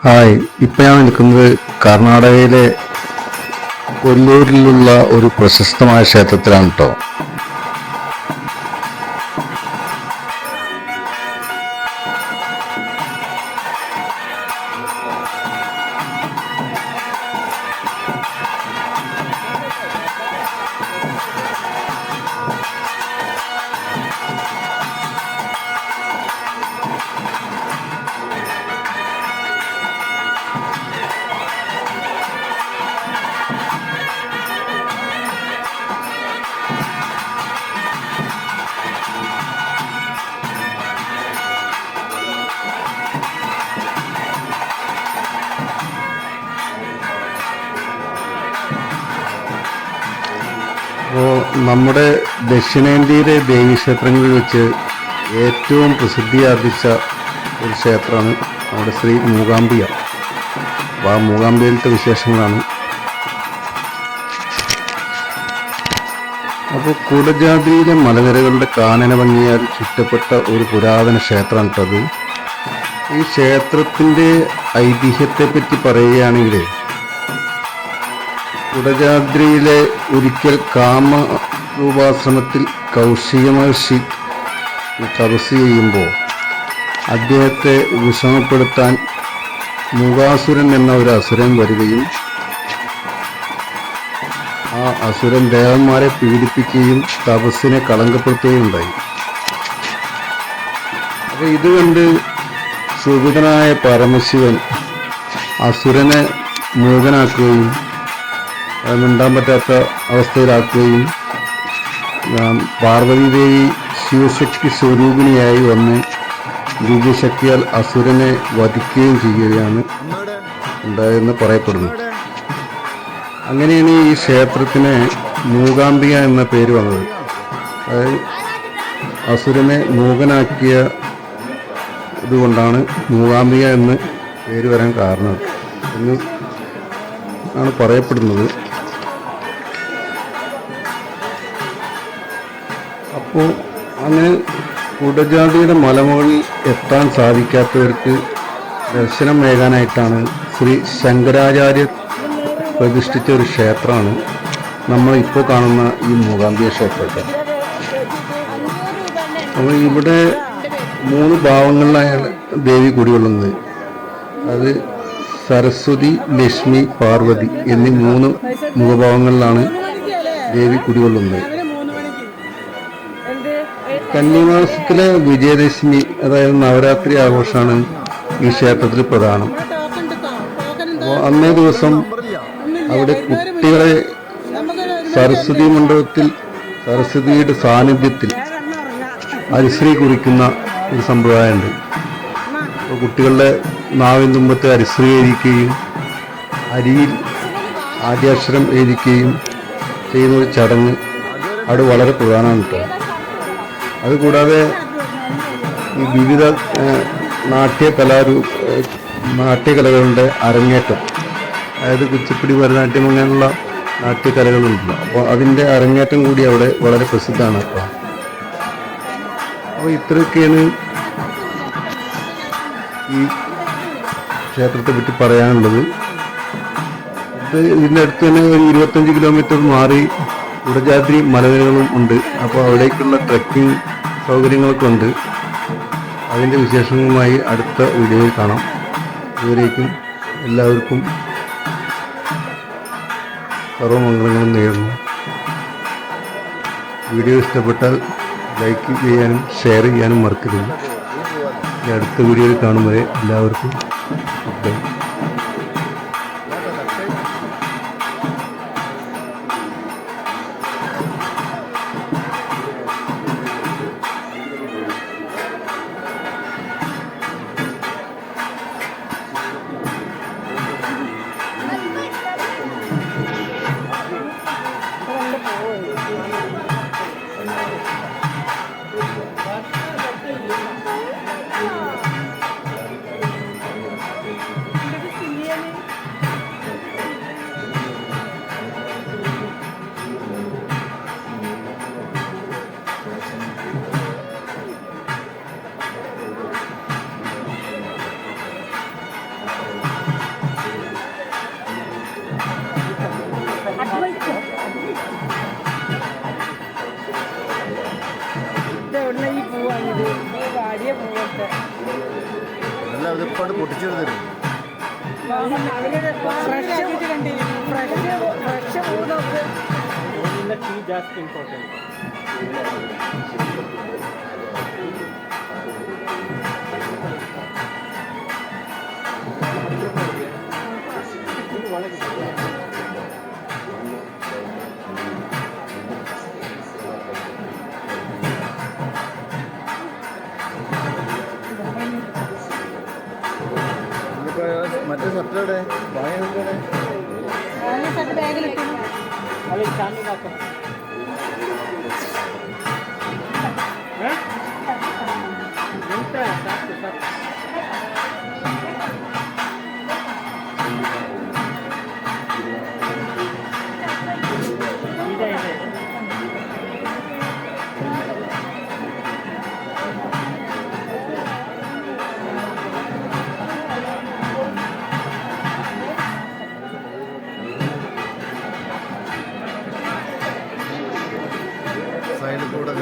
Hi, ഇപ്പം ഞാൻ നിൽക്കുന്നത് കർണാടകയിലെ കൊല്ലൂരിലുള്ള ഒരു പ്രശസ്തമായ ക്ഷേത്രത്തിലാണ് കേട്ടോ. അപ്പോൾ നമ്മുടെ ദക്ഷിണേന്ത്യയിലെ ദേവീക്ഷേത്രങ്ങളിൽ വെച്ച് ഏറ്റവും പ്രസിദ്ധിയാർജിച്ച ഒരു ക്ഷേത്രമാണ് നമ്മുടെ ശ്രീ മൂകാംബിക. അപ്പോൾ ആ മൂകാംബികയിലത്തെ വിശേഷങ്ങളാണ്. അപ്പോൾ കുടജാദ്രിയിലെ മലനിരകളുടെ കാനന ഭംഗിയാൽ ചുറ്റപ്പെട്ട ഒരു പുരാതന ക്ഷേത്രമാണ് കേട്ടത്. ഈ ക്ഷേത്രത്തിൻ്റെ ഐതിഹ്യത്തെപ്പറ്റി പറയുകയാണെങ്കിൽ, കുടജാദ്രിയിലെ ഒരിക്കൽ കാമരൂപാശ്രമത്തിൽ കൗശിക മഹർഷി തപസ് ചെയ്യുമ്പോൾ അദ്ദേഹത്തെ വിഷമപ്പെടുത്താൻ മൂകാസുരൻ എന്ന ഒരു അസുരൻ വരികയും ആ അസുരൻ ദേവന്മാരെ പീഡിപ്പിക്കുകയും തപസ്സിനെ കളങ്കപ്പെടുത്തുകയും ഉണ്ടായി. അപ്പോൾ ഇതുകണ്ട് സുഗതനായ പരമശിവൻ അസുരനെ മൂകനാക്കുകയും മിണ്ടാൻ പറ്റാത്ത അവസ്ഥയിലാക്കുകയും പാർവതീദേവി ശിവശക്തി സ്വരൂപിണിയായി വന്ന് ദിവ്യശക്തിയാൽ അസുരനെ വധിക്കുകയും ചെയ്യുകയാണ് ഉണ്ടായെന്ന് പറയപ്പെടുന്നു. അങ്ങനെയാണ് ഈ ക്ഷേത്രത്തിന് മൂകാംബിക എന്ന പേര് വന്നത്. അതായത് അസുരനെ മൂകനാക്കിയ ഇതുകൊണ്ടാണ് മൂകാംബിക എന്ന് പേര് വരാൻ കാരണം എന്ന് ആണ് പറയപ്പെടുന്നത്. അപ്പോൾ അങ്ങനെ കുടജാദ്രിയുടെ മലമുകളിൽ എത്താൻ സാധിക്കാത്തവർക്ക് ദർശനമേകാനായിട്ടാണ് ശ്രീ ശങ്കരാചാര്യ പ്രതിഷ്ഠിച്ച ഒരു ക്ഷേത്രമാണ് നമ്മൾ ഇപ്പോൾ കാണുന്ന ഈ മൂകാംബിക ക്ഷേത്രത്തെ. അപ്പോൾ ഇവിടെ 3 ഭാവങ്ങളിലാണ് ദേവി കുടികൊള്ളുന്നത്. അത് സരസ്വതി, ലക്ഷ്മി, പാർവതി എന്നീ 3 മുഖഭാവങ്ങളിലാണ് ദേവി കുടികൊള്ളുന്നത്. കന്നിമാസത്തിലെ വിജയദശമി, അതായത് നവരാത്രി ആഘോഷമാണ് ഈ ക്ഷേത്രത്തിൽ പ്രധാനം. അപ്പോൾ അന്നേ ദിവസം അവിടെ കുട്ടികളെ സരസ്വതി മണ്ഡപത്തിൽ സരസ്വതിയുടെ സാന്നിധ്യത്തിൽ ഹരിശ്രീ കുറിക്കുന്ന ഒരു സമ്പ്രദായമുണ്ട്. അപ്പോൾ കുട്ടികളുടെ നാവിൻ തുമ്പത്ത് ഹരിശ്രീ എഴുതിക്കുകയും അരിയിൽ ആദ്യാക്ഷരം എഴുതിക്കുകയും ചെയ്യുന്ന ഒരു ചടങ്ങ് അവിടെ വളരെ പ്രധാനമാണ് കേട്ടോ. അതുകൂടാതെ ഈ വിവിധ നാട്യകലകളുടെ അരങ്ങേറ്റം, അതായത് കുച്ചിപ്പിടി, ഭരതനാട്യം അങ്ങനെയുള്ള നാട്യകലകളുണ്ടല്ലോ. അപ്പോൾ അതിൻ്റെ അരങ്ങേറ്റം കൂടി അവിടെ വളരെ പ്രസിദ്ധമാണ് കേട്ടോ. അപ്പോൾ ഇത്രയൊക്കെയാണ് ഈ ക്ഷേത്രത്തെ പറ്റി പറയാനുള്ളത്. ഇതിൻ്റെ അടുത്ത് തന്നെ ഒരു 25 കിലോമീറ്റർ മാറി കുടജാദ്രി മലനിരകളും ഉണ്ട്. അപ്പോൾ അവിടേക്കുള്ള ട്രെക്കിംഗ് സൗകര്യങ്ങളൊക്കെ ഉണ്ട്. അതിൻ്റെ വിശേഷങ്ങളുമായി അടുത്ത വീഡിയോയിൽ കാണാം. ഇതുവരേക്കും എല്ലാവർക്കും സർവമംഗളങ്ങളും നേരുന്നു. വീഡിയോ ഇഷ്ടപ്പെട്ടാൽ ലൈക്ക് ചെയ്യാനും ഷെയർ ചെയ്യാനും മറക്കരുത്. അടുത്ത വീഡിയോയിൽ കാണും വരെ എല്ലാവർക്കും ബൈ. ഇതെവിടെ ഈ പൂവാണിത്? വാടിയ പൂവൊക്കെ അല്ല അതിപ്പാട് പൊട്ടിച്ചെടുത്തരും ഫ്രഷ് പൂ നോക്ക്. tea just important. മറ്റേ ഷർട്ടോടെ വാങ്ങിയുടെ ബാഗിലിട്ടു. अरे चांदी ना कर हैं मिलता है साथ के साथ इधर इधर സൈഡിൽ കൂടെ